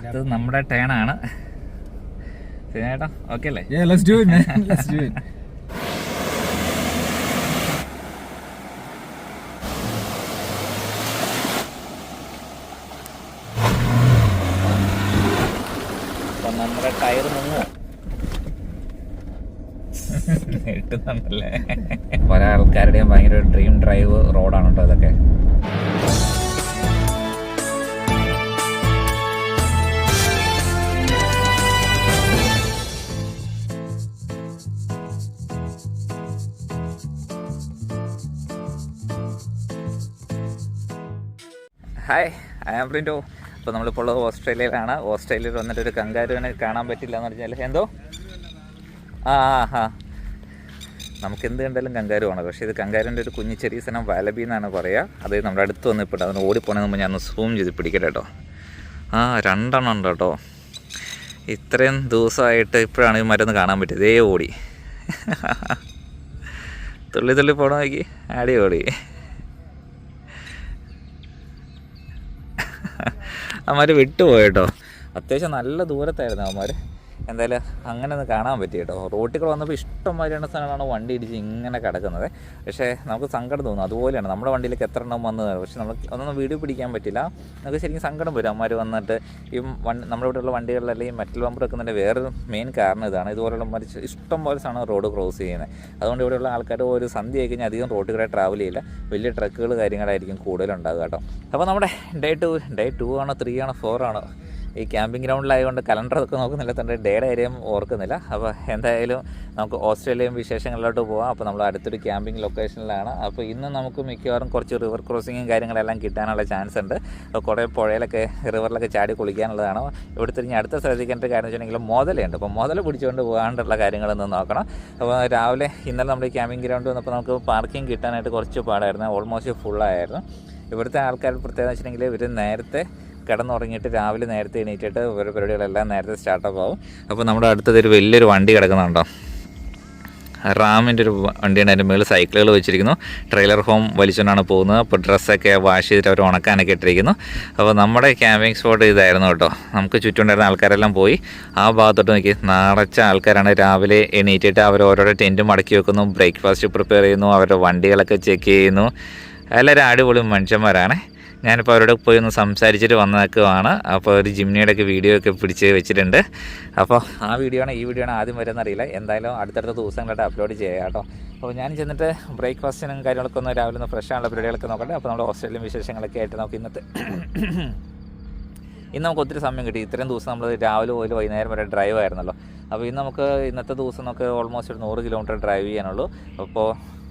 ഇത് നമ്മുടെ ടേണാണ്. ചേട്ടാ ഓക്കെ അല്ലേ? Let's do it, man. Let's do it. അപ്പം നമ്മുടെ ടയർ മുങ്ങോ കിട്ടുന്നുണ്ടല്ലേ? പല ആൾക്കാരുടെയും ഭയങ്കര ഡ്രീം ഡ്രൈവ് റോഡാണ് കേട്ടോ ഇതൊക്കെ. Hi, I am Printo. അപ്പോൾ നമ്മളിപ്പോൾ ഉള്ളത് ഓസ്ട്രേലിയയിലാണ്. ഓസ്ട്രേലിയയിൽ വന്നിട്ട് ഒരു കങ്കാരുവിനെ കാണാൻ പറ്റില്ല എന്ന് പറഞ്ഞാൽ എന്തോ നമുക്ക് എന്ത് കണ്ടാലും കങ്കാരുവാണ്. പക്ഷേ ഇത് കങ്കാരുവിൻ്റെ ഒരു കുഞ്ഞു ചെറിയ സ്ഥലം വാലബി എന്നാണ് പറയുക. അത് നമ്മുടെ അടുത്ത് വന്നിപ്പോൾ അതിന് ഓടിപ്പോണതിന് മുമ്പ് ഞാൻ ഒന്ന് സൂം ചെയ്ത് പിടിക്കട്ടെ കേട്ടോ. 2 ഉണ്ട് കേട്ടോ. ഇത്രയും ദിവസമായിട്ട് ഇപ്പോഴാണ് ഈ മരുന്ന് കാണാൻ പറ്റിയത്. ഇതേ ഓടി തുള്ളി തുള്ളി പോകണം നോക്കി അടിയോടി. അവന്മാർ വിട്ടുപോയിട്ടോ. അത്യാവശ്യം നല്ല ദൂരത്തായിരുന്നു അവന്മാർ. എന്തായാലും അങ്ങനെ ഒന്ന് കാണാൻ പറ്റി കേട്ടോ. റോട്ടിൽ വന്നപ്പോൾ ഇഷ്ടംമാതിരിயான സ്ഥലമാണ് വണ്ടി ഇടിച്ച് ഇങ്ങനെ കിടക്കുന്നത്. പക്ഷേ നമുക്ക് സങ്കടം തോന്നും. അതുപോലെയാണ് നമ്മുടെ വണ്ടിയിലേക്ക് എത്ര എണ്ണം വന്നത്. പക്ഷേ നമുക്ക് ഒന്നും വീഡിയോ പിടിക്കാൻ പറ്റില്ല. നമുക്ക് ശരിക്കും സങ്കടം വരും. അവന്മാർ വന്നിട്ട് ഈ നമ്മുടെ ഇവിടെയുള്ള വണ്ടികളിലെല്ലാം ഈ മെറ്റൽ ബമ്പർ വെക്കുന്നതിൻ്റെ വേറൊരു മെയിൻ കാരണം ഇതാണ്. ഇതുപോലുള്ള ഇഷ്ടം പോലെ സാധനം റോഡ് ക്രോസ് ചെയ്യുന്നത്. അതുകൊണ്ട് ഇവിടെയുള്ള ആൾക്കാർ ഒരു സന്ധ്യ ആയി കഴിഞ്ഞാൽ അധികം റോഡിൽ കൂടെ ട്രാവൽ ചെയ്യില്ല. വലിയ ട്രക്കുകൾ കാര്യങ്ങളായിരിക്കും കൂടുതലുണ്ടാകുക കേട്ടോ. അപ്പോൾ നമ്മുടെ ഡേ 2 ആണോ 3 ആണോ 4 ആണോ ഈ ക്യാമ്പിംഗ് ഗ്രൗണ്ടിലായതുകൊണ്ട് കലണ്ടറൊക്കെ നോക്കുന്നില്ല, തൻ്റെ ഡേയുടെ കാര്യം ഓർക്കുന്നില്ല. അപ്പോൾ എന്തായാലും നമുക്ക് ഓസ്ട്രേലിയൻ വിശേഷങ്ങളിലോട്ട് പോകാം. അപ്പോൾ നമ്മൾ അടുത്തൊരു ക്യാമ്പിംഗ് ലൊക്കേഷനിലാണ്. അപ്പോൾ ഇന്ന് നമുക്ക് മിക്കവാറും കുറച്ച് റിവർ ക്രോസിങ്ങും കാര്യങ്ങളെല്ലാം കിട്ടാനുള്ള ചാൻസ് ഉണ്ട്. അപ്പോൾ കുറേ പുഴയിലൊക്കെ റിവറിലൊക്കെ ചാടി കുളിക്കാനുള്ളതാണ്. ഇവിടുത്തെ ഇനി അടുത്ത ശ്രദ്ധിക്കേണ്ട കാര്യം വെച്ചിട്ടുണ്ടെങ്കിൽ മുതലുണ്ട്. അപ്പോൾ മുതൽ പിടിച്ചുകൊണ്ട് പോകാണ്ടുള്ള കാര്യങ്ങളൊന്ന് നോക്കണം. അപ്പോൾ രാവിലെ ഇന്നലെ നമ്മുടെ ഈ ക്യാമ്പിംഗ് ഗ്രൗണ്ട് വന്നപ്പോൾ നമുക്ക് പാർക്കിംഗ് കിട്ടാനായിട്ട് കുറച്ച് പാടായിരുന്നു. ഓൾമോസ്റ്റ് ഫുള്ളായിരുന്നു. ഇവിടുത്തെ ആൾക്കാർ പ്രത്യേകത വെച്ചിട്ടുണ്ടെങ്കിൽ ഇവർ നേരത്തെ കിടന്നുറങ്ങിയിട്ട് രാവിലെ നേരത്തെ എണീറ്റിട്ട് ഇവരുടെ പരിപാടികളെല്ലാം നേരത്തെ സ്റ്റാർട്ടപ്പ് ആവും. അപ്പോൾ നമ്മുടെ അടുത്തതൊരു വലിയൊരു വണ്ടി കിടക്കുന്നുണ്ടോ, റാമിൻ്റെ ഒരു വണ്ടിയാണ്. അതിൻ്റെ മുകളിൽ സൈക്കിളുകൾ വെച്ചിരിക്കുന്നു. ട്രെയിലർ ഹോം വലിച്ചുകൊണ്ടാണ് പോകുന്നത്. അപ്പോൾ ഡ്രസ്സൊക്കെ വാഷ് ചെയ്തിട്ട് അവർ ഉണക്കാനൊക്കെ ഇട്ടിരിക്കുന്നു. അപ്പോൾ നമ്മുടെ ക്യാമ്പിംഗ് സ്പോട്ട് ഇതായിരുന്നു കേട്ടോ. നമുക്ക് ചുറ്റുണ്ടായിരുന്ന ആൾക്കാരെല്ലാം പോയി. ആ ഭാഗത്തോട്ട് നോക്കി നിറച്ച ആൾക്കാരാണ്. രാവിലെ എണീറ്റിട്ട് അവർ ഓരോരോ ടെൻറ്റ് മടക്കി വെക്കുന്നു, ബ്രേക്ക്ഫാസ്റ്റ് പ്രിപ്പയർ ചെയ്യുന്നു, അവരുടെ വണ്ടികളൊക്കെ ചെക്ക് ചെയ്യുന്നു. എല്ലാവരും അടിപൊളി മനുഷ്യന്മാരാണ്. ഞാനിപ്പോൾ അവരോട് പോയി ഒന്ന് സംസാരിച്ചിട്ട് വന്നേക്കുവാണ്. അപ്പോൾ ഒരു ജിംനിയുടെയൊക്കെ വീഡിയോ ഒക്കെ പിടിച്ച് വെച്ചിട്ടുണ്ട്. അപ്പോൾ ആ വീഡിയോ ആണ് ഈ വീഡിയോ ആണ് ആദ്യം വരുന്നറിയില്ല. എന്തായാലും അടുത്തടുത്ത ദിവസങ്ങളായിട്ട് അപ്ലോഡ് ചെയ്യാം കേട്ടോ. അപ്പോൾ ഞാൻ ചെന്നിട്ട് ബ്രേക്ക്ഫാസ്റ്റിനും കാര്യങ്ങളൊക്കെ ഒന്ന് രാവിലെ ഒന്ന് ഫ്രഷ് ആണുള്ള പരിപാടികളൊക്കെ നോക്കട്ടെ. അപ്പോൾ നമ്മുടെ ഓസ്ട്രേലിയൻ വിശേഷങ്ങളൊക്കെ ആയിട്ട് നമുക്ക് ഇന്ന് നമുക്ക് ഒത്തിരി സമയം കിട്ടി. ഇത്രയും ദിവസം നമ്മൾ രാവിലെ പോലും വൈകുന്നേരം വരെ ഡ്രൈവ് ആയിരുന്നല്ലോ. അപ്പോൾ ഇന്നത്തെ ദിവസം നമുക്ക് ഓൾമോസ്റ്റ് ഒരു 100 കിലോമീറ്റർ ഡ്രൈവ് ചെയ്യാനുള്ളൂ. അപ്പോൾ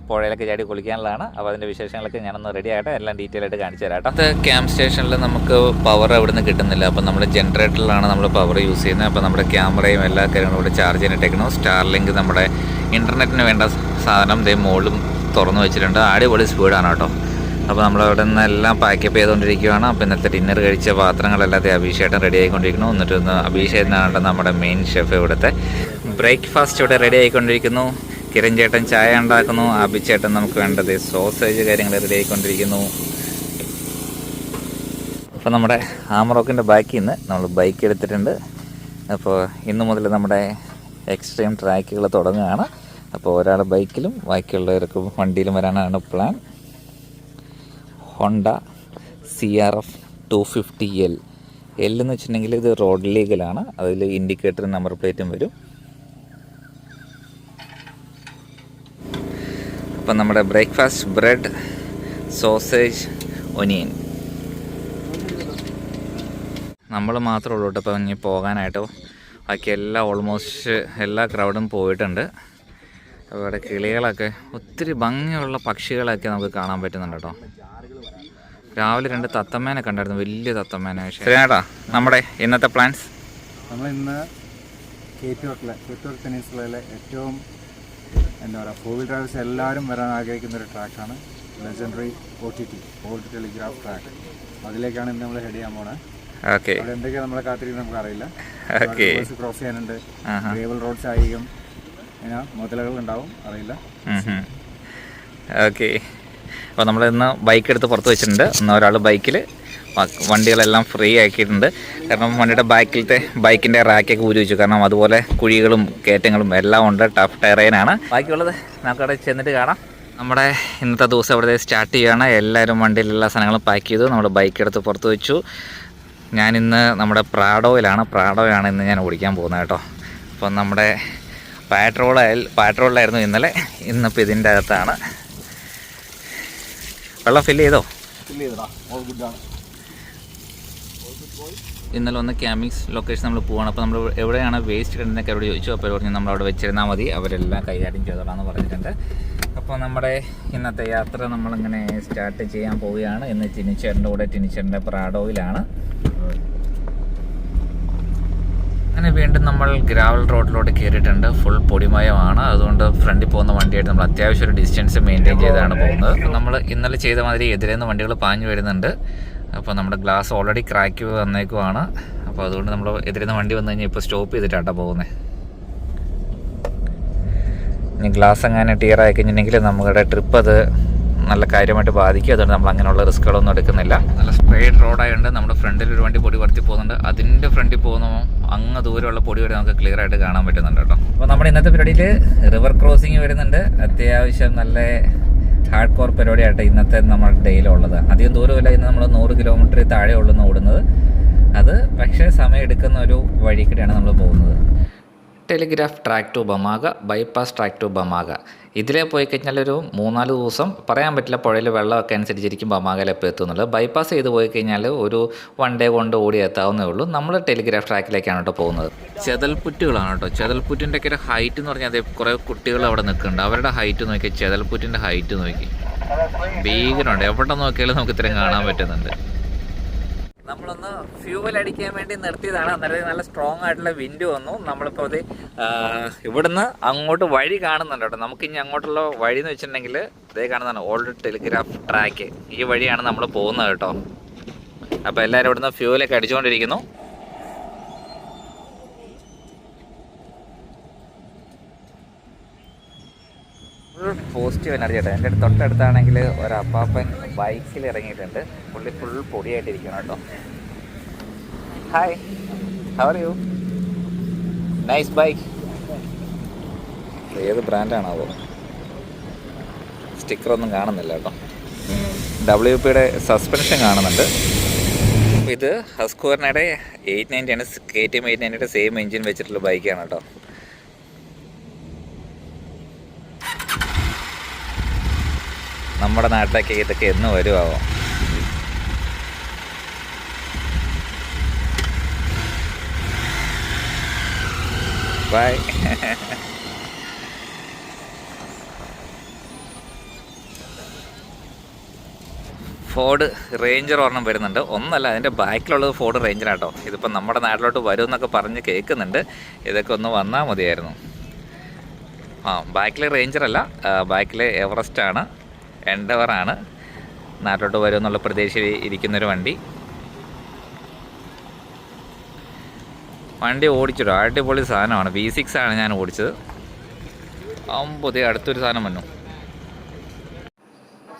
പുഴയിലൊക്കെ ചാടി കുളിക്കാനുള്ളതാണ്. അപ്പോൾ അതിൻ്റെ വിശേഷങ്ങളൊക്കെ ഞാനൊന്ന് റെഡി ആകട്ടെ, എല്ലാം ഡീറ്റെയിൽ ആയിട്ട് കാണിച്ചു തരാം കേട്ടോ. ക്യാമ്പ് സ്റ്റേഷനിൽ നമുക്ക് പവർ അവിടെ നിന്ന് കിട്ടുന്നില്ല. അപ്പോൾ നമ്മുടെ ജനറേറ്ററിലാണ് നമ്മൾ പവർ യൂസ് ചെയ്യുന്നത്. അപ്പോൾ നമ്മുടെ ക്യാമറയും എല്ലാ കാര്യങ്ങളും ഇവിടെ ചാർജ് ചെയ്യാനിട്ടേക്കണം. സ്റ്റാർലിങ്ക് നമ്മുടെ ഇൻ്റർനെറ്റിന് വേണ്ട സാധനം മുകളിലും തുറന്നു വെച്ചിട്ടുണ്ട്. അടിപൊളി സ്പീഡാണ് കേട്ടോ. അപ്പോൾ നമ്മളവിടെ നിന്നെല്ലാം പാക്കപ്പ് ചെയ്തുകൊണ്ടിരിക്കുകയാണ്. അപ്പോൾ ഇന്നത്തെ ഡിന്നർ കഴിച്ച പാത്രങ്ങളെല്ലാத்தைയും അഭിഷേകം റെഡി ആയിക്കൊണ്ടിരിക്കുന്നു. എന്നിട്ട് അഭിഷേകനാണ് നമ്മുടെ മെയിൻ ഷെഫ്. ഇവിടുത്തെ ബ്രേക്ക്ഫാസ്റ്റ് ഇവിടെ റെഡി ആയിക്കൊണ്ടിരിക്കുന്നു. കിരൺ ചേട്ടൻ ചായ ഉണ്ടാക്കുന്നു. അഭിച്ചേട്ടൻ നമുക്ക് വേണ്ടത് സോസേജ് കാര്യങ്ങൾ റെഡി ആയിക്കൊണ്ടിരിക്കുന്നു. അപ്പോൾ നമ്മുടെ ആമറോക്കിൻ്റെ ബാക്കിൽ നിന്ന് നമ്മൾ ബൈക്ക് എടുത്തിട്ടുണ്ട്. അപ്പോൾ ഇന്ന് മുതൽ നമ്മുടെ എക്സ്ട്രീം ട്രാക്കുകൾ തുടങ്ങുകയാണ്. അപ്പോൾ ഒരാൾ ബൈക്കിലും ബാക്കിയുള്ളവർക്ക് വണ്ടിയിലും വരാനാണ് പ്ലാൻ. Honda CRF 250L. എന്ന് വെച്ചിട്ടുണ്ടെങ്കിൽ ഇത് റോഡ് ലീഗലാണ്. അതിൽ ഇൻഡിക്കേറ്ററും നമ്പർ പ്ലേറ്റും വരും. അപ്പം നമ്മുടെ ബ്രേക്ക്ഫാസ്റ്റ് ബ്രെഡ്, സോസേജ്, ഒനിയൻ. നമ്മൾ മാത്രമേ ഉള്ളൂ കേട്ടോ അപ്പോൾ ഇനി പോകാനായിട്ടോ. ബാക്കി ഓൾമോസ്റ്റ് എല്ലാ ക്രൗഡും പോയിട്ടുണ്ട്. അപ്പോൾ ഇവിടെ കിളികളൊക്കെ ഒത്തിരി ഭംഗിയുള്ള പക്ഷികളൊക്കെ നമുക്ക് കാണാൻ പറ്റുന്നുണ്ട് കേട്ടോ. രാവിലെ 2 തത്തമ്മേനെ കണ്ടായിരുന്നു, വലിയ തത്തമ്മേനെ. ശരിയാട്ടാ നമ്മുടെ ഇന്നത്തെ പ്ലാൻസ്. നമ്മളിന്ന് കേപ്പ് യോർക്ക് പെനിൻസുലയിലെ ഏറ്റവും എന്താ പറയുക 4-wheel ഡ്രൈവേഴ്സ് എല്ലാവരും വരാൻ ആഗ്രഹിക്കുന്ന ഒരു ട്രാക്കാണ് legendary OTT old telegraph track. അതിലേക്കാണ് ഇന്ന് നമ്മൾ ഹെഡ് ചെയ്യാൻ പോണത്. ഓക്കെ, അവിടെ എന്തൊക്കെയാണ് നമ്മളെ കാത്തിരിക്കുന്നത് നമുക്കറിയില്ല. ക്രോസ് ചെയ്യാനുണ്ട്, ഗ്രേവൽ റോഡ്സ് ആയിരിക്കും, മുതലകൾ ഉണ്ടാവും, അറിയില്ല. ഓക്കെ, അപ്പോൾ നമ്മൾ ഇന്ന് ബൈക്ക് എടുത്ത് പുറത്ത് വെച്ചിട്ടുണ്ട്. ഇന്ന് ഒരാൾ ബൈക്കിൽ വണ്ടികളെല്ലാം ഫ്രീ ആക്കിയിട്ടുണ്ട്. കാരണം വണ്ടിയുടെ ബൈക്കിൻ്റെ റാക്കൊക്കെ ഊരി വെച്ചു. കാരണം അതുപോലെ കുഴികളും കയറ്റങ്ങളും എല്ലാം ഉണ്ട്. ടഫ് ടെറൈനാണ്. ബാക്കിയുള്ളത് നമുക്കവിടെ ചെന്നിട്ട് കാണാം. നമ്മുടെ ഇന്നത്തെ ദിവസം ഇവിടെ സ്റ്റാർട്ട് ചെയ്യുകയാണ്. എല്ലാവരും വണ്ടിയിലുള്ള സാധനങ്ങളും പാക്ക് ചെയ്തു. നമ്മൾ ബൈക്ക് എടുത്ത് പുറത്ത് വെച്ചു. ഞാനിന്ന് നമ്മുടെ പ്രാഡോയിലാണ് ഇന്ന് ഞാൻ ഓടിക്കാൻ പോകുന്നത് കേട്ടോ. അപ്പം നമ്മുടെ പാട്രോളിലായിരുന്നു ഇന്നിപ്പോൾ ഇതിൻ്റെ അകത്താണ്. വെള്ളം ഫില്ല് ചെയ്തോ? ഇന്നലെ ഒന്ന് ക്യാമ്പിംഗ് ലൊക്കേഷൻ നമ്മൾ പോവാണ്. അപ്പോൾ നമ്മൾ എവിടെയാണ് വേസ്റ്റ് ഇടുന്നതൊക്കെ അവരോട് ചോദിച്ചു. അപ്പോൾ പറഞ്ഞു നമ്മളവിടെ വെച്ചിരുന്നാൽ മതി, അവരെല്ലാം കൈകാര്യം ചെയ്തോളാമെന്ന് പറഞ്ഞിട്ടുണ്ട്. അപ്പോൾ നമ്മുടെ ഇന്നത്തെ യാത്ര നമ്മളിങ്ങനെ സ്റ്റാർട്ട് ചെയ്യാൻ പോവുകയാണ്. ഇന്ന് ടിനിച്ചേട്ടൻ്റെ പ്രാഡോയിലാണ്. അങ്ങനെ വീണ്ടും നമ്മൾ ഗ്രാവൽ റോഡിലോട്ട് കയറിയിട്ടുണ്ട്. ഫുൾ പൊടിമയമാണ്. അതുകൊണ്ട് ഫ്രണ്ടിൽ പോകുന്ന വണ്ടിയായിട്ട് നമ്മൾ അത്യാവശ്യം ഒരു ഡിസ്റ്റൻസ് മെയിൻറ്റെയിൻ ചെയ്താണ് പോകുന്നത്. നമ്മൾ ഇന്നലെ ചെയ്ത മാതിരി എതിരേന്ന് വണ്ടികൾ പാഞ്ഞു വരുന്നുണ്ട്. അപ്പോൾ നമ്മുടെ ഗ്ലാസ് ഓൾറെഡി ക്രാക്ക് വന്നേക്കുവാണ്. അപ്പോൾ അതുകൊണ്ട് നമ്മൾ എതിരുന്ന വണ്ടി വന്നു കഴിഞ്ഞാൽ ഇപ്പോൾ സ്റ്റോപ്പ് ചെയ്തിട്ടാണ് പോകുന്നത്. ഇനി ഗ്ലാസ് അങ്ങനെ ടിയർ ആയി കഴിഞ്ഞിട്ടുണ്ടെങ്കിൽ നമ്മുടെ ട്രിപ്പ് അത് നല്ല കാര്യമായിട്ട് ബാധിക്കും. അതുകൊണ്ട് നമ്മൾ അങ്ങനെയുള്ള റിസ്ക്കുകളൊന്നും എടുക്കുന്നില്ല. നല്ല സ്ട്രെയിറ്റ് റോഡായതുകൊണ്ട് നമ്മുടെ ഫ്രണ്ടിൽ ഒരു വണ്ടി പൊടി വർത്തി പോകുന്നുണ്ട്. അതിൻ്റെ ഫ്രണ്ടിൽ പോകുന്ന അങ്ങ് ദൂരമുള്ള പൊടി വരെ നമുക്ക് ക്ലിയർ ആയിട്ട് കാണാൻ പറ്റുന്നുണ്ട് കേട്ടോ. അപ്പോൾ നമ്മുടെ ഇന്നത്തെ പരിപാടിയിൽ റിവർ ക്രോസിങ് വരുന്നുണ്ട്. അത്യാവശ്യം നല്ല ഹാർഡ് കോർ പരിപാടിയായിട്ട് ഇന്നത്തെ നമ്മുടെ ഡേയിലുള്ളത്. അധികം ദൂരമില്ല. ഇന്ന് നമ്മൾ 100 കിലോമീറ്റർ താഴെ ഉള്ളൂ ഓടുന്നത്. അത് പക്ഷേ സമയം എടുക്കുന്ന ഒരു വഴി കൂടെയാണ് നമ്മൾ പോകുന്നത്. Telegraph track to Bamaga, bypass track to Bamaga. ഇതിലേ പോയി കഴിഞ്ഞാൽ ഒരു 3-4 ദിവസം പറയാൻ പറ്റില്ല. പുഴയിൽ വെള്ളമൊക്കെ അനുസരിച്ചിരിക്കും ബമാഗയിലെപ്പോൾ എത്തുന്നുള്ളത്. ബൈപ്പാസ് ചെയ്ത് പോയി കഴിഞ്ഞാൽ ഒരു 1 ഡേ കൊണ്ട് ഓടി എത്താവുന്നേ ഉള്ളൂ. നമ്മൾ ടെലിഗ്രാഫ് ട്രാക്കിലേക്കാണ് കേട്ടോ പോകുന്നത്. ചെതൽപ്പുറ്റുകളാണ് കേട്ടോ. ചെതൽപ്പുറ്റിൻ്റെ ഒക്കെ ഒരു ഹൈറ്റ് എന്ന് പറഞ്ഞാൽ അതേ കുറേ കുട്ടികൾ അവിടെ നിൽക്കുന്നുണ്ട്. അവരുടെ ഹൈറ്റ് നോക്കി, ചെതൽപ്പുറ്റിൻ്റെ ഹൈറ്റ് നോക്കി, ഭീകരമുണ്ട്. എവിടെ നോക്കിയാലും നമുക്ക് ഇത്രയും കാണാൻ പറ്റുന്നുണ്ട്. നമ്മളൊന്ന് ഫ്യൂവൽ അടിക്കാൻ വേണ്ടി നിർത്തിയതാണ്. അന്നേരം നല്ല സ്ട്രോങ് ആയിട്ടുള്ള വിൻഡ് വന്നു. നമ്മളിപ്പോൾ അത് ഇവിടുന്ന് അങ്ങോട്ട് വഴി കാണുന്നുണ്ട് കേട്ടോ. നമുക്ക് ഇനി അങ്ങോട്ടുള്ള വഴി എന്ന് വെച്ചിട്ടുണ്ടെങ്കിൽ ഇതേ കാണുന്നതാണ് ഓൾഡ് ടെലിഗ്രാഫ് ട്രാക്ക്. ഈ വഴിയാണ് നമ്മൾ പോകുന്നത് കേട്ടോ. അപ്പോൾ എല്ലാവരും ഇവിടുന്ന് ഫ്യൂവലൊക്കെ അടിച്ചുകൊണ്ടിരിക്കുന്നു. പോസിറ്റീവ് എനർജി കേട്ടോ. എൻ്റെ തൊട്ടടുത്താണെങ്കിൽ ഒരു അപ്പാപ്പൻ ബൈക്കിൽ ഇറങ്ങിയിട്ടുണ്ട്. പുള്ളി ഫുൾ പൊടിയായിട്ടിരിക്കണം കേട്ടോ. Hi, how are you? Nice bike. ഏത് ബ്രാൻഡാണാവോ? സ്റ്റിക്കറൊന്നും കാണുന്നില്ല കേട്ടോ. WP-യുടെ സസ്പെൻഷൻ കാണുന്നുണ്ട്. ഇത് ഹസ്ക്വറിനയുടെ 890 ആണ്. KTM 890യുടെ സെയിം എഞ്ചിൻ വെച്ചിട്ടുള്ള ബൈക്കാണ് കേട്ടോ. നമ്മുടെ നാട്ടിലേക്ക് ഇതൊക്കെ എന്ന് വരുമാവോ? ബൈ. ഫോർഡ് റേഞ്ചർ ഒരെണ്ണം വരുന്നുണ്ട്. ഒന്നല്ല, അതിൻ്റെ ബാക്കിലുള്ളത് ഫോർഡ് റേഞ്ചറാട്ടോ. ഇതിപ്പോൾ നമ്മുടെ നാട്ടിലോട്ട് വരും എന്നൊക്കെ പറഞ്ഞ് കേൾക്കുന്നുണ്ട്. ഇതൊക്കെ ഒന്ന് വന്നാൽ മതിയായിരുന്നു. ബാക്കിൽ റേഞ്ചറല്ല, ബാക്കിൽ എവറസ്റ്റാണ്, എൻഡവറാണ്. നാട്ടിലോട്ട് വരും എന്നുള്ള പ്രതീക്ഷയിൽ ഇരിക്കുന്നൊരു വണ്ടി ഓടിച്ചിട്ടോ. അടിപൊളി സാധനമാണ്. V6 ആണ് ഞാൻ ഓടിച്ചത്. പുതിയ അടുത്തൊരു സാധനം വന്നു.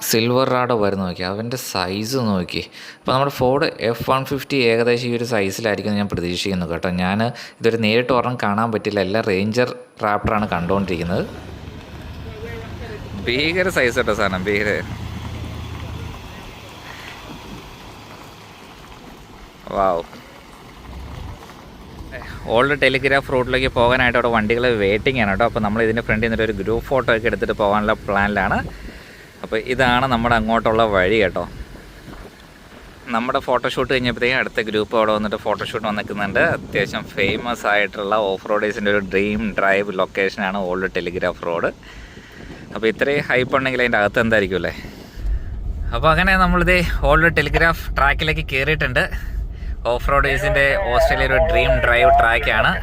സിൽവർ റാഡോ വരുന്ന നോക്കി, അവൻ്റെ സൈസ് നോക്കി. അപ്പോൾ നമ്മുടെ ഫോർഡ് F-150 ഏകദേശം ഈ ഒരു സൈസിലായിരിക്കും ഞാൻ പ്രതീക്ഷിക്കുന്നു കേട്ടോ. ഞാൻ ഇതൊരു നേരിട്ട് ഒരെണ്ണം കാണാൻ പറ്റില്ല. എല്ലാം റേഞ്ചർ റാപ്റ്ററാണ് കണ്ടുകൊണ്ടിരിക്കുന്നത്. ഭീകര സൈസ് കേട്ടോ സാധനം, ഭീകര. വാവ്. ഓൾഡ് ടെലിഗ്രാഫ് റൂട്ടിലേക്ക് പോകാനായിട്ട് അവിടെ വണ്ടികൾ വെയിറ്റിംഗ് ആണ് കേട്ടോ. അപ്പോൾ നമ്മൾ ഇതിൻ്റെ ഫ്രണ്ടിൽ നിന്നൊരു ഗ്രൂപ്പ് ഫോട്ടോ ഒക്കെ എടുത്തിട്ട് പോകാനുള്ള പ്ലാനിലാണ്. അപ്പോൾ ഇതാണ് നമ്മുടെ അങ്ങോട്ടുള്ള വഴി കേട്ടോ. നമ്മുടെ ഫോട്ടോഷൂട്ട് കഴിഞ്ഞപ്പോഴത്തേക്കും അടുത്ത ഗ്രൂപ്പ് അവിടെ വന്നിട്ട് ഫോട്ടോഷൂട്ട് വന്നിരിക്കുന്നുണ്ട്. അത്യാവശ്യം ഫേമസ് ആയിട്ടുള്ള ഓഫ് റോഡേഴ്സിൻ്റെ ഒരു ഡ്രീം ഡ്രൈവ് ലൊക്കേഷനാണ് ഓൾഡ് ടെലിഗ്രാഫ് റോഡ്. അപ്പോൾ ഇത്രയും ഹൈപ്പ് ഉണ്ടെങ്കിൽ അതിൻ്റെ അകത്ത് എന്തായിരിക്കും അല്ലേ. അപ്പോൾ അങ്ങനെ നമ്മളിത് ഓൾഡ് ടെലിഗ്രാഫ് ട്രാക്കിലേക്ക് കയറിയിട്ടുണ്ട്. ഓഫ് റോഡേഴ്സിൻ്റെ ഓസ്ട്രേലിയ ഒരു ഡ്രീം ഡ്രൈവ് ട്രാക്കാണ്.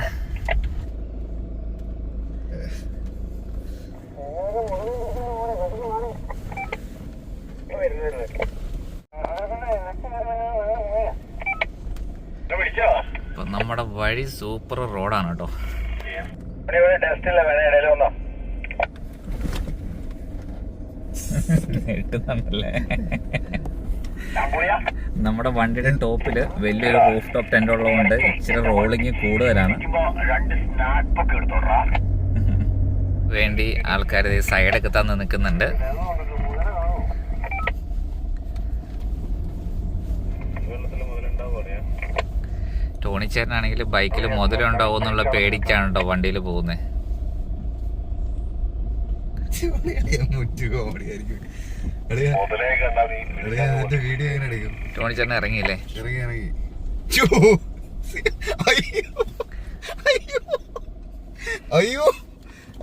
അപ്പം നമ്മുടെ വഴി സൂപ്പർ റോഡാണ് കേട്ടോ. കിട്ടുന്നുണ്ടല്ലേ. നമ്മുടെ വണ്ടിയുടെ ടോപ്പില് വലിയൊരു റൂഫ് ടോപ്പ് ടെന്റ് ഉള്ളതുകൊണ്ട് ഇച്ചിരി റോളിങ് കൂടുതലാണ്. വേണ്ടി ആൾക്കാർ സൈഡൊക്കെ തന്ന് നിൽക്കുന്നുണ്ട്. ടോണിച്ചേട്ടനാണെങ്കിൽ ബൈക്കിൽ മുതലുണ്ടാവും എന്നുള്ള പേടിക്കാണ് കേട്ടോ വണ്ടിയിൽ പോകുന്നത്. ടോണിച്ചേട്ടൻ ഇറങ്ങിയില്ലേ? അയ്യോ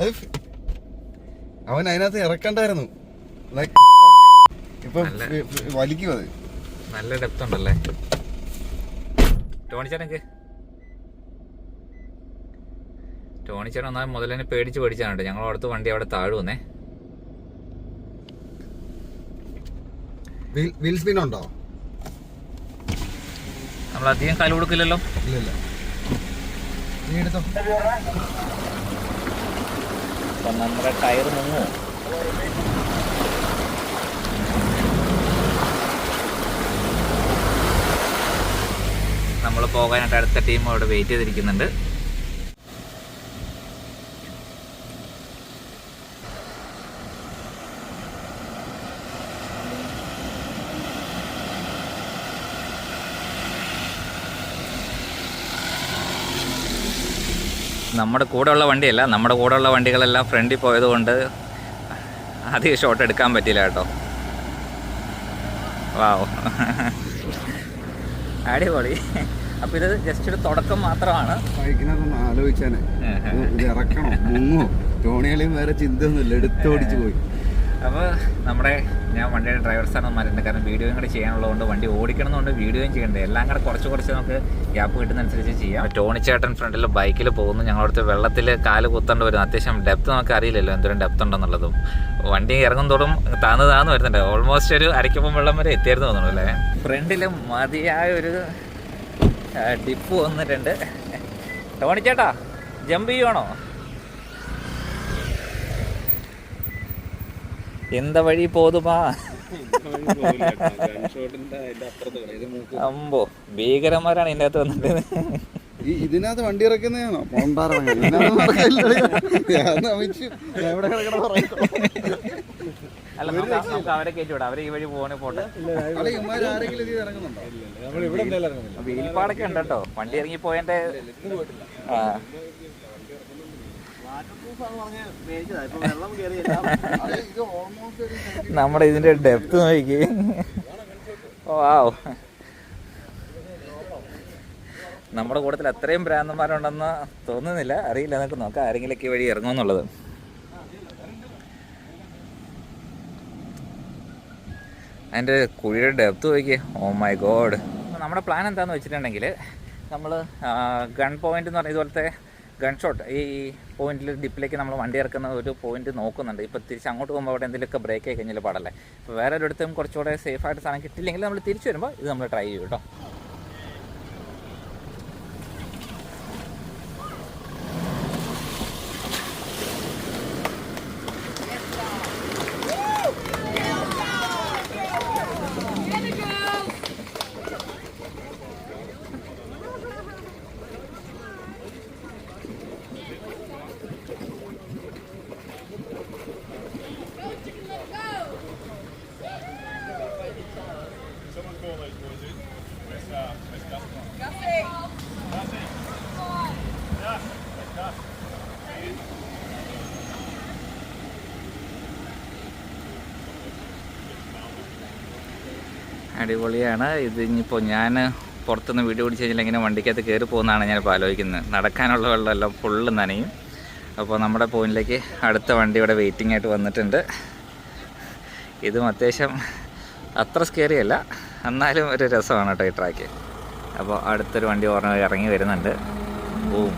അത് അവൻ അതിനകത്ത് ഇറക്കണ്ടായിരുന്നു. ഇപ്പൊ വലിക്കും അത്. നല്ല ഡെപ്ത് ഉണ്ടല്ലേ ടോണിച്ചേട്ടനക്ക്. ടോണിച്ചേട്ടൻ ഒന്നാമത് മുതലിനെ പേടിച്ച് പേടിച്ചാണ് ഞങ്ങൾ അടുത്ത് വണ്ടി അവിടെ താഴുവന്നേ. വീൽ സ്പിൻ ഉണ്ടോ? നമ്മൾ അധികം കാല് കൊടുക്കില്ലല്ലോ. ഇല്ലല്ല, നീ എടുത്തോ. അപ്പം നമ്മുടെ ടയർ മുങ്ങോ? നമ്മൾ പോകാനായിട്ട് അടുത്ത ടീം അവിടെ വെയിറ്റ് ചെയ്തിരിക്കുന്നുണ്ട്. നമ്മുടെ കൂടെയുള്ള വണ്ടിയല്ല, നമ്മുടെ കൂടെയുള്ള വണ്ടികളെല്ലാം ഫ്രണ്ടിൽ പോയതുകൊണ്ട് അധികം ഷോട്ട് എടുക്കാൻ പറ്റിയില്ല കേട്ടോ. വാവ്, അടിപൊളി. അപ്പോൾ ഇത് ജസ്റ്റ് ഒരു തുടക്കം മാത്രമാണ്. ബൈക്കിനകത്തൊന്ന് ആലോചിച്ചാനെ, ഇത് ഇറക്കണോ മുങ്ങോ? ടോണികളിയും വേറെ ചിന്തയൊന്നുമില്ല, എടുത്തോടിച്ച് പോയി. അപ്പോൾ ഞാൻ വണ്ടിയുടെ ഡ്രൈവർ സ്ഥാനന്മാരുണ്ട്. കാരണം വീഡിയോയും കൂടെ ചെയ്യാനുള്ളതുകൊണ്ട് വണ്ടി ഓടിക്കണമെന്നുണ്ട്, വീഡിയോയും ചെയ്യണ്ടേ. എല്ലാം കൂടെ കുറച്ച് നമുക്ക് ഗ്യാപ്പ് കിട്ടുന്നതനുസരിച്ച് ചെയ്യാം. ടോണിച്ചേട്ടൻ ഫ്രണ്ടിൽ ബൈക്കിൽ പോകുന്നു. ഞങ്ങളടുത്ത് വെള്ളത്തിൽ കാല് കുത്തേണ്ടി വരും. അത്യാവശ്യം ഡെപ്ത് നമുക്ക് അറിയില്ലല്ലോ എന്തോരം ഡെപ്ത് ഉണ്ടെന്നുള്ളതും. വണ്ടി ഇറങ്ങും തോറും താന്ന് വരുന്നുണ്ട്. ഓൾമോസ്റ്റ് ഒരു അരയ്ക്കപ്പം വെള്ളം വരെ എത്തിയായിരുന്നു തോന്നുന്നു അല്ലേ. ഫ്രണ്ടിൽ മതിയായ ഒരു ഡിപ്പ് വന്നിട്ടുണ്ട്. ടോണിച്ചേട്ടാ ജമ്പ് ചെയ്യുവാണോ? എന്താ വഴി പോതുമാ? അമ്പോ, ഭീകരന്മാരാണ് ഇതിൻ്റെ അകത്ത് വന്നിട്ട്. ഇതിനകത്ത് വണ്ടി ഇറക്കുന്നതാണോ? അല്ല, നമുക്ക് അവരെ കയറ്റിവിടാം. അവരെ ഈ വഴി പോകണേ പോട്ടെ. വീൽപ്പാടൊക്കെ ഉണ്ട് കേട്ടോ. വണ്ടി ഇറങ്ങി പോയതിന്റെ നമ്മുടെ ഇതിന്റെ ഡെപ്ത് നോക്കി. വാവ്, നമ്മുടെ കൂട്ടത്തിൽ അത്രയും ഭ്രാന്തന്മാരുണ്ടെന്ന് തോന്നുന്നില്ല. അറിയില്ല, നമുക്ക് നോക്കാം ആരെങ്കിലൊക്കെ വഴി ഇറങ്ങുമെന്നുള്ളത്. അതിൻ്റെ കുഴിയുടെ ഡെപ്ത് നോക്കിയേ. Oh my god. നമ്മുടെ പ്ലാൻ എന്താണെന്ന് വെച്ചിട്ടുണ്ടെങ്കിൽ നമ്മൾ ഗൺ പോയിന്റ് എന്ന് പറഞ്ഞ ഇതുപോലത്തെ ഗൺ ഷോട്ട് ഈ പോയിന്റിൽ ഡിപ്പിലേക്ക് നമ്മൾ വണ്ടി ഇറക്കുന്ന ഒരു പോയിന്റ് നോക്കുന്നുണ്ട്. ഇപ്പോൾ തിരിച്ച് അങ്ങോട്ട് പോകുമ്പോൾ അവിടെ എന്തെങ്കിലുമൊക്കെ ബ്രേക്ക് ആയി കഴിഞ്ഞാൽ പാടല്ലേ. അപ്പോൾ വേറെ ഒരിടത്തും കുറച്ചുകൂടെ സേഫായിട്ട് സാധനം കിട്ടില്ലെങ്കിൽ നമ്മൾ തിരിച്ചു വരുമ്പോൾ ഇത് നമ്മൾ ട്രൈ ചെയ്യും കേട്ടോ. അടിപൊളിയാണ് ഇത്. ഇനിയിപ്പോൾ ഞാൻ പുറത്തുനിന്ന് വീഡിയോ പിടിച്ച് കഴിഞ്ഞാൽ ഇങ്ങനെ വണ്ടിക്കകത്ത് കയറി പോകുന്നതാണ് ഞാനിപ്പോൾ ആലോചിക്കുന്നത്. നടക്കാനുള്ള വെള്ളമെല്ലാം ഫുള്ള് നനയും. അപ്പോൾ നമ്മുടെ പോയിന്റിലേക്ക് അടുത്ത വണ്ടി ഇവിടെ വെയിറ്റിംഗ് ആയിട്ട് വന്നിട്ടുണ്ട്. ഇതും അത്യാവശ്യം അത്ര സ്കേറിയല്ല, എന്നാലും ഒരു രസമാണ് കേട്ടോ ഈ ട്രാക്ക്. അപ്പോൾ അടുത്തൊരു വണ്ടി ഇറങ്ങി വരുന്നുണ്ട്. ബൂം.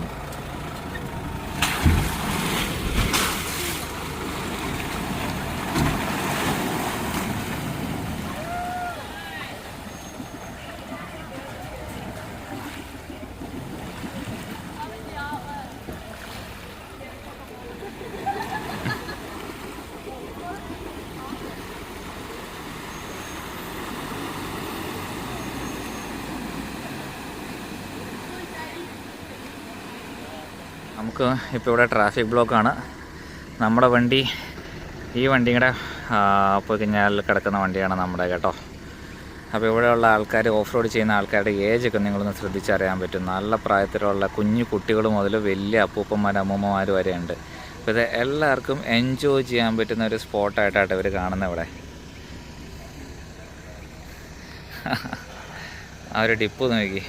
നമുക്ക് ഇപ്പോൾ ഇവിടെ ട്രാഫിക് ബ്ലോക്കാണ്. നമ്മുടെ വണ്ടി ഈ വണ്ടി കൂടെ പോയി കഴിഞ്ഞാൽ കിടക്കുന്ന വണ്ടിയാണ് നമ്മുടെ കേട്ടോ. അപ്പോൾ ഇവിടെയുള്ള ആൾക്കാർ, ഓഫ് റോഡ് ചെയ്യുന്ന ആൾക്കാരുടെ ഏജൊക്കെ നിങ്ങളൊന്ന് ശ്രദ്ധിച്ചറിയാൻ പറ്റും. നല്ല പ്രായത്തിലുള്ള കുഞ്ഞു കുട്ടികൾ മുതൽ വലിയ അപ്പൂപ്പന്മാർ അമ്മൂമ്മമാർ വരെ ഉണ്ട്. അപ്പോൾ ഇത് എല്ലാവർക്കും എൻജോയ് ചെയ്യാൻ പറ്റുന്ന ഒരു സ്പോട്ടായിട്ടാണ് ഇവർ കാണുന്നത് ഇവിടെ. ആ ഒരു ഡിപ്പ് നോക്കി.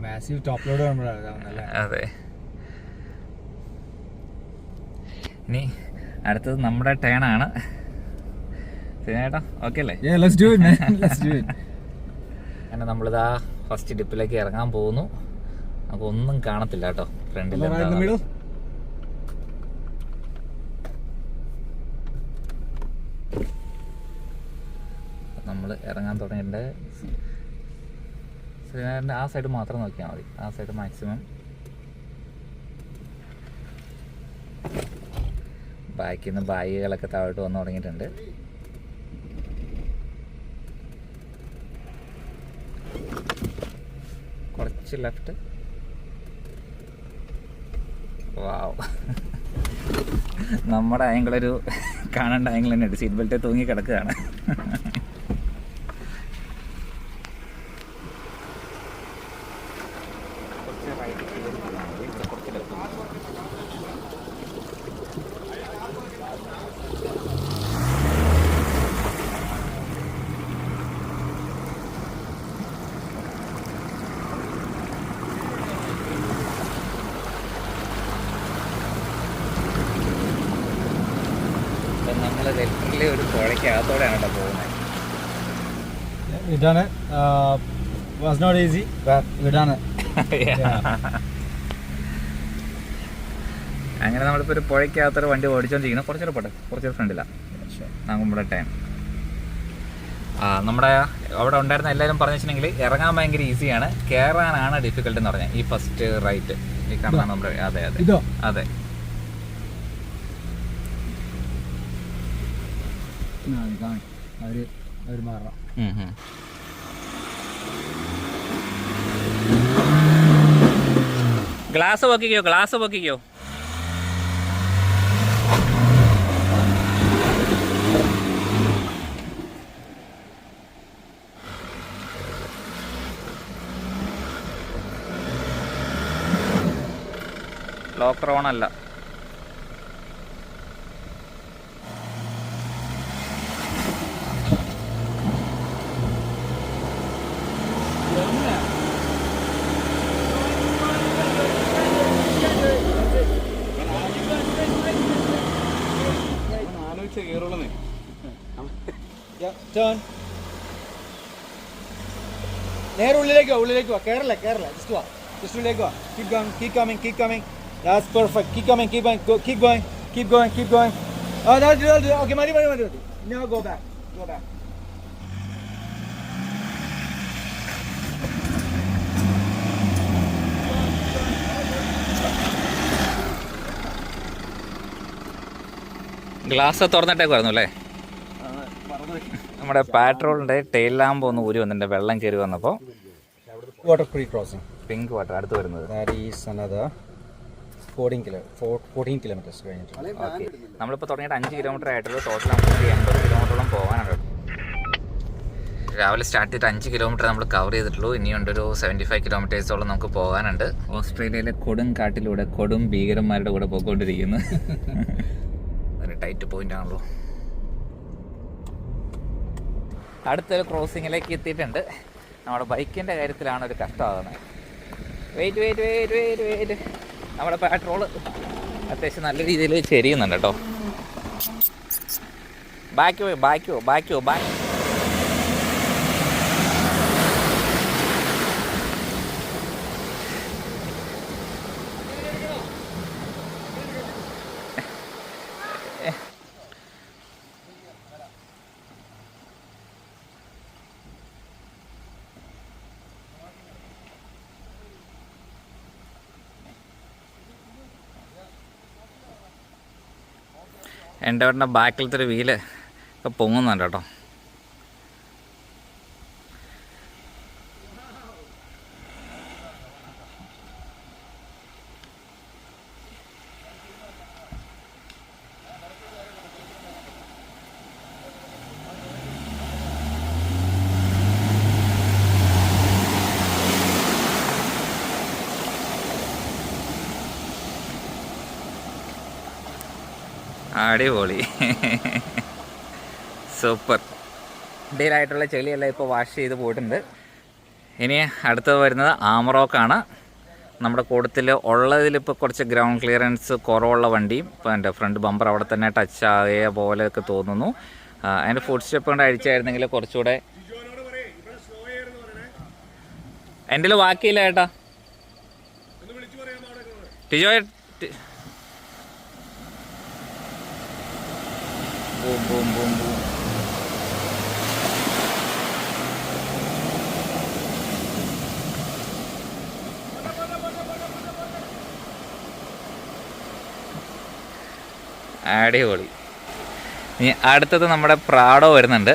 മാസീവ് ടോപ്പ് ലോഡ് നമ്മളല്ലേ. അതെ. ഇനി അടുത്തത് നമ്മുടെ ടേണാണ്. ചേട്ടാ ഓക്കെ അല്ലേ? അങ്ങനെ നമ്മളിതാ ഫസ്റ്റ് ഡിപ്പിലേക്ക് ഇറങ്ങാൻ പോകുന്നു. നമുക്ക് ഒന്നും കാണത്തില്ല കേട്ടോ ഫ്രണ്ടിൽ. നമ്മൾ ഇറങ്ങാൻ തുടങ്ങിയിട്ട് ആ സൈഡ് മാത്രം നോക്കിയാൽ മതി. ആ സൈഡ് മാക്സിമം. ബാക്കിൽ നിന്ന് ബാഗുകളൊക്കെ താഴോട്ട് വന്ന് തുടങ്ങിയിട്ടുണ്ട്. കുറച്ച് ലെഫ്റ്റ്. വാവ്, നമ്മുടെ ആംഗിളൊരു കാണേണ്ട ആംഗിൾ തന്നെയുണ്ട്. സീറ്റ് ബെൽറ്റ് തൂങ്ങി കിടക്കുകയാണ്. നമ്മൾ വെറ്ററിലെ ഒരു പുഴയ്ക്കകത്തോടെയാണ് കേട്ടോ പോകുന്നത്. ഇതാണ് was not easy, but we done it. അങ്ങനെ നമ്മളിപ്പോൾ ഒരു പുഴയ്ക്കകത്തൊരു വണ്ടി ഓടിച്ചോണ്ടിരിക്കുന്നു. കുറച്ചൊരു പോട്ടെ, കുറച്ചൊരു ഫ്രണ്ടിലാണ് നമ്മുടെ ടൈം. നമ്മുടെ അവിടെ ഉണ്ടായിരുന്ന എല്ലാവരും പറഞ്ഞു വെച്ചിട്ടുണ്ടെങ്കിൽ ഇറങ്ങാൻ ഭയങ്കര ഈസിയാണ്, കയറാനാണ് ഡിഫിക്കൽട്ട് എന്ന് പറഞ്ഞാൽ. ഈ ഫസ്റ്റ് റൈറ്റ് ഈ കാണാൻ നമ്മുടെ അതെ അതെ അതെ. ഗ്ലാസ് പൊക്കിക്കോ, ഗ്ലാസ് പൊക്കിക്കോ. ലോക്കർ ഓൺ അല്ല. നേരെ ഉള്ളിലേക്ക് വാ, കേരള ജസ്റ്റ് വാ, ജസ്റ്റ് ഉള്ളിലേക്ക് വാ. Keep coming. That's perfect. Keep coming. Keep going. Oh, that's good. Okay, mari. Now go back. Glass തുറന്നിട്ടേക്കുമായിരുന്നു അല്ലേ? നമ്മുടെ പാട്രോളിൻ്റെ ടെയിൽ ലാമ്പ് ഒന്ന് ഊരി വന്നിട്ടുണ്ട്, വെള്ളം കയറി വന്നപ്പോൾ. Water Creek crossing. Pink water അടുത്ത് വരുന്നത്. That is another 14 kilometers കഴിഞ്ഞിട്ട്. ഓക്കെ, നമ്മളിപ്പോൾ തുടങ്ങിയിട്ട് 5 കിലോമീറ്റർ ആയിട്ടുള്ളൂ. ടോട്ടൽ നമുക്ക് 80 കിലോമീറ്ററോളം പോകാനുണ്ട്. രാവിലെ സ്റ്റാർട്ട് ചെയ്തിട്ട് 5 കിലോമീറ്റർ നമ്മൾ കവർ ചെയ്തിട്ടുള്ളൂ. ഇനിയുണ്ടൊരു 75 കിലോമീറ്റേഴ്സോളം നമുക്ക് പോകാനുണ്ട്. ഓസ്ട്രേലിയയിലെ കൊടും കാട്ടിലൂടെ കൊടും ഭീകരന്മാരുടെ കൂടെ പോയിക്കൊണ്ടിരിക്കുന്നു. ഒരു ടൈറ്റ് പോയിന്റ് ആണല്ലോ. അടുത്തൊരു ക്രോസിങ്ങിലേക്ക് എത്തിയിട്ടുണ്ട്. നമ്മുടെ ബൈക്കിൻ്റെ കാര്യത്തിലാണ് ഒരു കഷ്ടമാകുന്നത്. വെയിറ്റ്. നമ്മുടെ പെട്രോള് അത്യാവശ്യം നല്ല രീതിയിൽ ചെരിയുന്നുണ്ട് കേട്ടോ. ബാക്ക് എൻഡവറിൻ്റെ ബാക്കിലത്തെ ഒരു വീല് ഒക്കെ പൊങ്ങുന്നുണ്ട് കേട്ടോ. അടിപൊളി, സൂപ്പർ. ഡീലായിട്ടുള്ള ചെളിയെല്ലാം ഇപ്പോൾ വാഷ് ചെയ്ത് പോയിട്ടുണ്ട്. ഇനി അടുത്തത് വരുന്നത് ആമറോക്കാണ്. നമ്മുടെ കൂട്ടത്തിൽ ഉള്ളതിലിപ്പോൾ കുറച്ച് ഗ്രൗണ്ട് ക്ലിയറൻസ് കുറവുള്ള വണ്ടിയും ഇപ്പോൾ എൻ്റെ ഫ്രണ്ട് ബമ്പർ അവിടെ തന്നെ ടച്ച് ആയ പോലെയൊക്കെ തോന്നുന്നു. അതിൻ്റെ ഫുഡ് സ്റ്റെപ്പ് കൊണ്ട് അഴിച്ചായിരുന്നെങ്കിൽ കുറച്ചുകൂടെ. എൻ്റെ ബാക്കിയില്ല ചേട്ടാ. Tijo boom boom boom boom. അടിപൊളി. ഇനി അടുത്തത് നമ്മുടെ പ്രാഡോ വരുന്നുണ്ട്.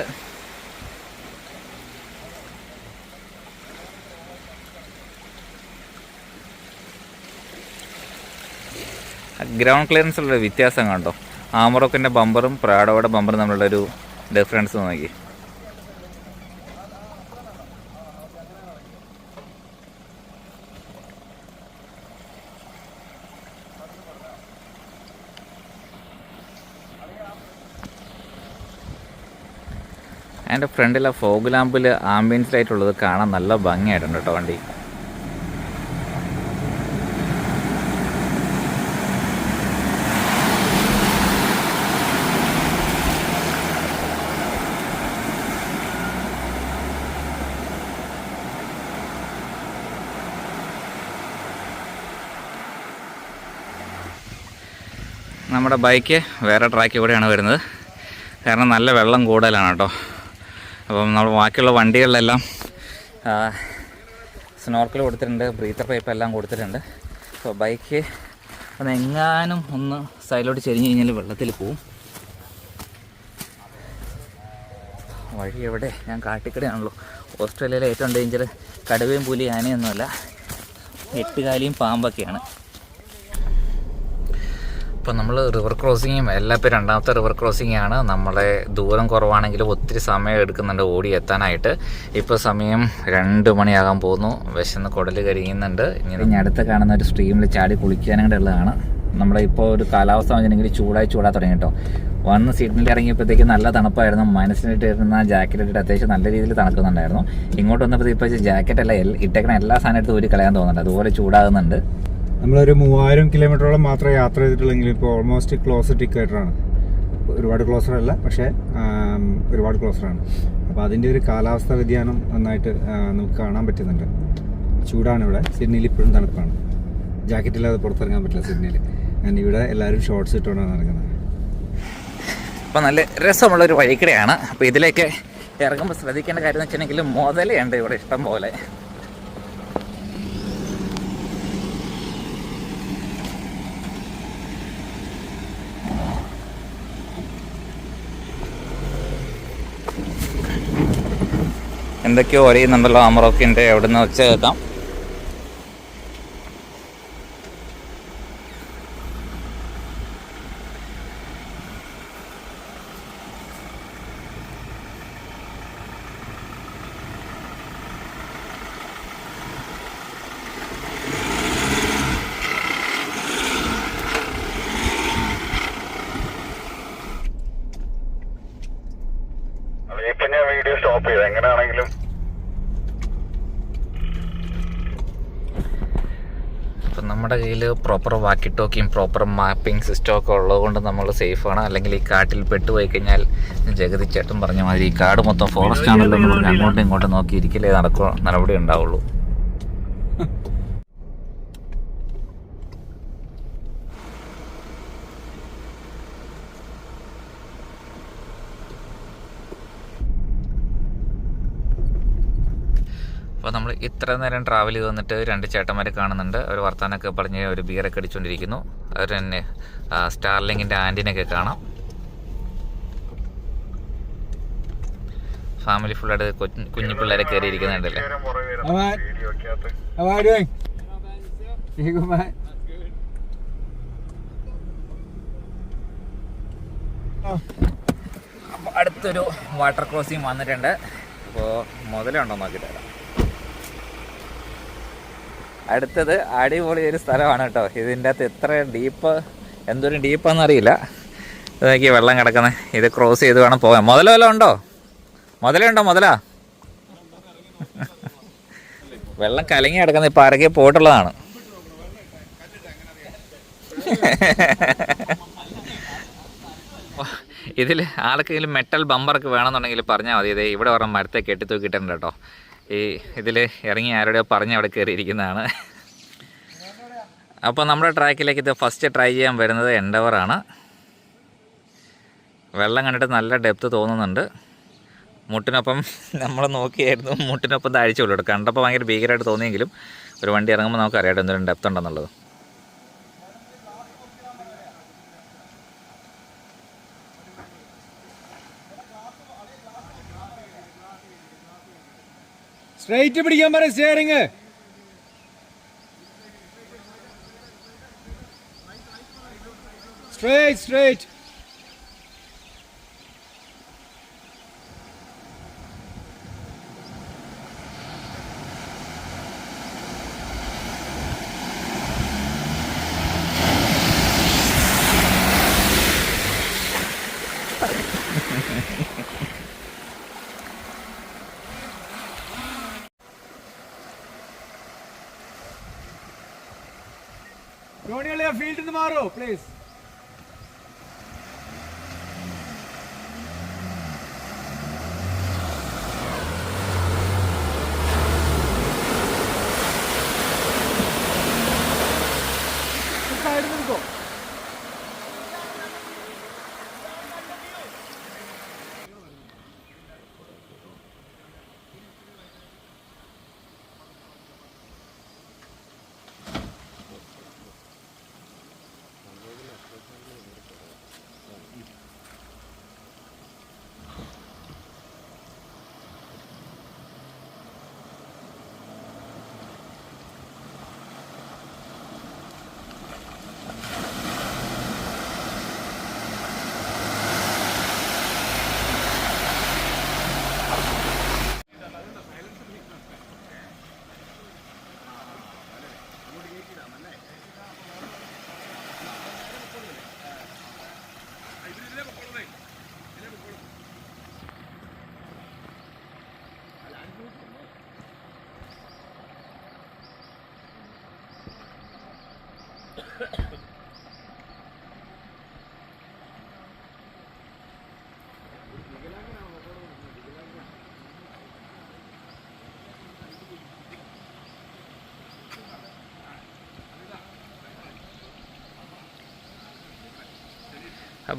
ഗ്രൗണ്ട് ക്ലിയറൻസിലുള്ള വ്യത്യാസം കണ്ടോ? ആമറോക്കിൻ്റെ ബമ്പറും പ്രാഡോയുടെ ബമ്പറും തമ്മിലുള്ളൊരു ഡിഫറൻസ് നോക്കി. അതിൻ്റെ ഫ്രണ്ടിലെ ഫോഗ് ലാമ്പിൽ ആംബിയൻസ് ലൈറ്റുള്ളത് കാണാൻ നല്ല ഭംഗിയായിട്ടുണ്ട് കേട്ടോ വണ്ടി. നമ്മുടെ ബൈക്ക് വേറെ ട്രാക്കിൽ കൂടെയാണ് വരുന്നത്. കാരണം നല്ല വെള്ളം കൂടുതലാണ് കേട്ടോ. അപ്പം നമ്മൾ ബാക്കിയുള്ള വണ്ടികളിലെല്ലാം സ്നോർക്കൽ കൊടുത്തിട്ടുണ്ട്, ബ്രീത്തർ പൈപ്പ് എല്ലാം കൊടുത്തിട്ടുണ്ട്. അപ്പോൾ ബൈക്ക് എങ്ങാനും ഒന്ന് സൈഡിലോട്ട് ചെരിഞ്ഞ് കഴിഞ്ഞാൽ വെള്ളത്തിൽ പോവും. വഴി എവിടെ? ഞാൻ കാട്ടിക്കടയാണല്ലോ. ഓസ്ട്രേലിയയിലെ ഏറ്റവും ഡേഞ്ചർ കടുവയും പുലി ആനയൊന്നുമല്ല, എട്ടുകാലിയും പാമ്പൊക്കെയാണ്. ഇപ്പോൾ നമ്മൾ റിവർ ക്രോസിങ്ങും എല്ലാം ഇപ്പോൾ രണ്ടാമത്തെ റിവർ ക്രോസിങ്ങാണ്. നമ്മളെ ദൂരം കുറവാണെങ്കിലും ഒത്തിരി സമയം എടുക്കുന്നുണ്ട് ഓടി എത്താനായിട്ട്. ഇപ്പോൾ സമയം 2 മണിയാകാൻ പോകുന്നു. വിശന്ന് കുടൽ കരിയുന്നുണ്ട്. ഇനി അടുത്ത് കാണുന്ന ഒരു സ്ട്രീമിൽ ചാടി കുളിക്കാനും ഉള്ളതാണ്. നമ്മുടെ ഇപ്പോൾ ഒരു കാലാവസ്ഥ വെച്ചിട്ടുണ്ടെങ്കിൽ ചൂടായി തുടങ്ങി കേട്ടോ. വന്ന് സിഡ്നിയിൽ ഇറങ്ങിയപ്പോഴത്തേക്ക് നല്ല തണുപ്പായിരുന്നു. മനസ്സിലിട്ടിരുന്ന ജാക്കറ്റ് ഇട്ടിട്ട് അത്യാവശ്യം നല്ല രീതിയിൽ തണുക്കുന്നുണ്ടായിരുന്നു. ഇങ്ങോട്ട് വന്നപ്പോൾ ഇപ്പോൾ ജാക്കറ്റ് എല്ലാം ഇട്ടേക്കണ എല്ലാ സാധനം എടുത്ത് ഊരി കളയാൻ തോന്നുന്നുണ്ട്. അതുപോലെ ചൂടാകുന്നുണ്ട്. നമ്മളൊരു 3000 കിലോമീറ്ററോളം മാത്രമേ യാത്ര ചെയ്തിട്ടുള്ളെങ്കിലും ഇപ്പോൾ ഓൾമോസ്റ്റ് ക്ലോസർ ടിക്കറ്റാണ്. ഒരുപാട് ക്ലോസർ അല്ല, പക്ഷേ ഒരുപാട് ക്ലോസറാണ്. അപ്പോൾ അതിൻ്റെ ഒരു കാലാവസ്ഥ വ്യതിയാനം നന്നായിട്ട് നമുക്ക് കാണാൻ പറ്റുന്നുണ്ട്. ചൂടാണ് ഇവിടെ. സിഡ്നിയിൽ ഇപ്പോഴും തണുപ്പാണ്. ജാക്കറ്റ് ഇല്ലാതെ പുറത്തിറങ്ങാൻ പറ്റില്ല സിഡ്നിയിൽ. ഞാൻ ഇവിടെ എല്ലാവരും ഷോർട്ട്സ് ഇട്ടുകൊണ്ടാണ് നടക്കുന്നത്. അപ്പോൾ നല്ല രസമുള്ളൊരു വഴിക്കടയാണ്. അപ്പോൾ ഇതിലേക്ക് ഇറങ്ങുമ്പോൾ ശ്രദ്ധിക്കേണ്ട കാര്യം എന്ന് വെച്ചിട്ടുണ്ടെങ്കിൽ മുതലുണ്ട് ഇവിടെ ഇഷ്ടം പോലെ. എന്തൊക്കെയോ അറിയുന്നുണ്ടല്ലോ ആമറോക്കിൻ്റെ അവിടെ നിന്ന് വെച്ച് കേൾക്കാം. വീഡിയോ സ്റ്റോപ്പ് ചെയ്ത് എങ്ങനെയാണെങ്കിലും ഇപ്പം നമ്മുടെ കയ്യിൽ പ്രോപ്പർ വാക്കി ടോക്കിയും പ്രോപ്പർ മാപ്പിംഗ് സിസ്റ്റം ഒക്കെ ഉള്ളതുകൊണ്ട് നമ്മൾ സേഫാണ്. അല്ലെങ്കിൽ ഈ കാട്ടിൽ പെട്ടുപോയി കഴിഞ്ഞാൽ ജഗതി ചേട്ടൻ പറഞ്ഞ മാതിരി ഈ കാട് മൊത്തം ഫോറസ്റ്റ് ആണല്ലോ എന്ന് പറഞ്ഞ് അങ്ങോട്ടും ഇങ്ങോട്ടും നോക്കി ഇരിക്കലേ നടപടി ഉണ്ടാവുള്ളൂ. അപ്പോൾ നമ്മൾ ഇത്ര നേരം ട്രാവൽ ചെയ്ത് വന്നിട്ട് 2 ചേട്ടന്മാരെ കാണുന്നുണ്ട്. അവർ വർത്താനൊക്കെ പറഞ്ഞ് ഒരു ബിയറൊക്കെ അടിച്ചുകൊണ്ടിരിക്കുന്നു. അവർ തന്നെ സ്റ്റാർലിങ്ങിൻ്റെ ആൻറ്റിനൊക്കെ കാണാം. ഫാമിലി ഫുള്ളായിട്ട് കുഞ്ഞു പിള്ളേരെ കയറി ഇരിക്കുന്നുണ്ടല്ലേ. അപ്പോൾ അടുത്തൊരു വാട്ടർ ക്രോസിങ് വന്നിട്ടുണ്ട്. അപ്പോൾ മുതലുണ്ടോ നോക്കിയിട്ട് വരാം. അടുത്തത് അടിപൊളി ഒരു സ്ഥലമാണ് കേട്ടോ. ഇതിൻ്റെ അകത്ത് എത്ര ഡീപ്പ്, എന്തൊരു ഡീപ്പാണെന്നറിയില്ല. ഇതൊക്കെ വെള്ളം കിടക്കുന്നത്, ഇത് ക്രോസ് ചെയ്ത് വേണം പോകാൻ. മുതല ഉണ്ടോ? മുതലുണ്ടോ? മുതലാ വെള്ളം കലങ്ങി കിടക്കുന്നത്. ഇപ്പം ആരൊക്കെ പോയിട്ടുള്ളതാണ്. ഇതിൽ ആർക്കെങ്കിലും മെറ്റൽ ബമ്പറൊക്കെ വേണമെന്നുണ്ടെങ്കിൽ പറഞ്ഞാൽ മതി. ഇത് ഇവിടെ പറഞ്ഞ മരത്തെ കെട്ടി തൂക്കിയിട്ടുണ്ട് കേട്ടോ. ഇതിൽ ഇറങ്ങി ആരുടെയോ പറഞ്ഞ് അവിടെ കയറിയിരിക്കുന്നതാണ്. അപ്പോൾ നമ്മുടെ ട്രാക്കിലേക്ക് ഇത് ഫസ്റ്റ് ട്രൈ ചെയ്യാൻ വരുന്നത് എൻഡവറാണ്. വെള്ളം കണ്ടിട്ട് നല്ല ഡെപ്ത് തോന്നുന്നുണ്ട്. മുട്ടിനൊപ്പം നമ്മൾ നോക്കിയായിരുന്നു, മുട്ടിനൊപ്പം താഴ്ചയുള്ളൂ കേട്ടോ. കണ്ടപ്പോൾ ഭയങ്കര ഭീകരമായിട്ട് തോന്നിയെങ്കിലും ഒരു വണ്ടി ഇറങ്ങുമ്പോൾ നമുക്ക് അറിയാം എന്തെങ്കിലും ഡെപ്ത് ഉണ്ടെന്നുള്ളത്. സ്ട്രൈറ്റ് പിടിക്കാൻ പറ സ്റ്റിയറിംഗ്. സ്ട്രൈറ്റ്. ധോണികളെ ഫീൽഡിൽ നിന്ന് മാറോ പ്ലീസ്. സൈഡിൽ നിൽക്കോ.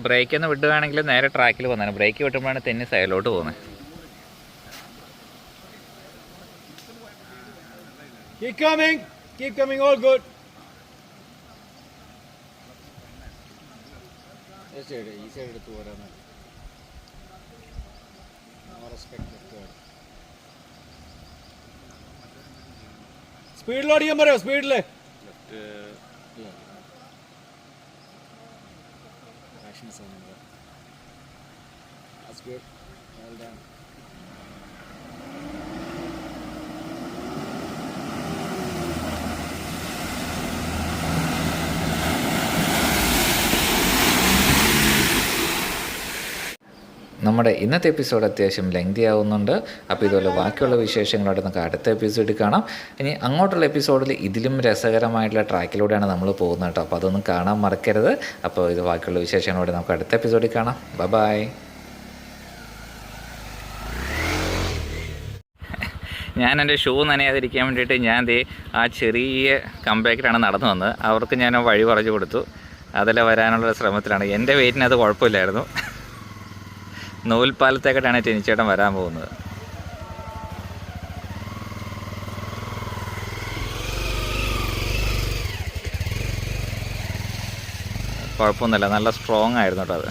ബ്രേക്ക് ഒന്ന് വിടുകയാണെങ്കിൽ നേരെ ട്രാക്കിൽ പോകുന്നതാണ്. ബ്രേക്ക് വിട്ടുമ്പോഴാണ് തെന്നി സൈഡിലോട്ട് പോകുന്നത്. Keep coming, all good. ഈ സൈഡ് എടുത്ത് പോരാ. സ്പീഡിൽ ഓടിക്കാൻ പറയോ? സ്പീഡില് നമ്മുടെ ഇന്നത്തെ എപ്പിസോഡ് അത്യാവശ്യം ലെങ്തി ആവുന്നുണ്ട്. അപ്പോൾ ഇതുപോലെ ബാക്കിയുള്ള വിശേഷങ്ങളോടെ നമുക്ക് അടുത്ത എപ്പിസോഡിൽ കാണാം. ഇനി അങ്ങോട്ടുള്ള എപ്പിസോഡിൽ ഇതിലും രസകരമായിട്ടുള്ള ട്രാക്കിലൂടെയാണ് നമ്മൾ പോകുന്നത് കേട്ടോ. അപ്പോൾ അതൊന്നും കാണാൻ മറക്കരുത്. അപ്പോൾ ഇത് ബാക്കിയുള്ള വിശേഷങ്ങളോടെ നമുക്ക് അടുത്ത എപ്പിസോഡിൽ കാണാം. ബൈ. ഞാൻ എൻ്റെ ഷൂ നനയാതിരിക്കാൻ വേണ്ടിയിട്ട് ഞാൻ ആ ചെറിയ കമ്പാക്റ്റിലാണ് നടന്നു വന്നത്. അവർക്ക് ഞാൻ വഴി പറഞ്ഞു കൊടുത്തു. അതിൽ വരാനുള്ള ശ്രമത്തിലാണ്. എൻ്റെ വെയിറ്റിന് അത് കുഴപ്പമില്ലായിരുന്നു. നൂൽപ്പാലത്തേക്കാണ് ടെനിച്ചേട്ടൻ വരാൻ പോകുന്നത്. കുഴപ്പമൊന്നുമില്ല, നല്ല സ്ട്രോങ് ആയിരുന്നു കേട്ടോ അത്.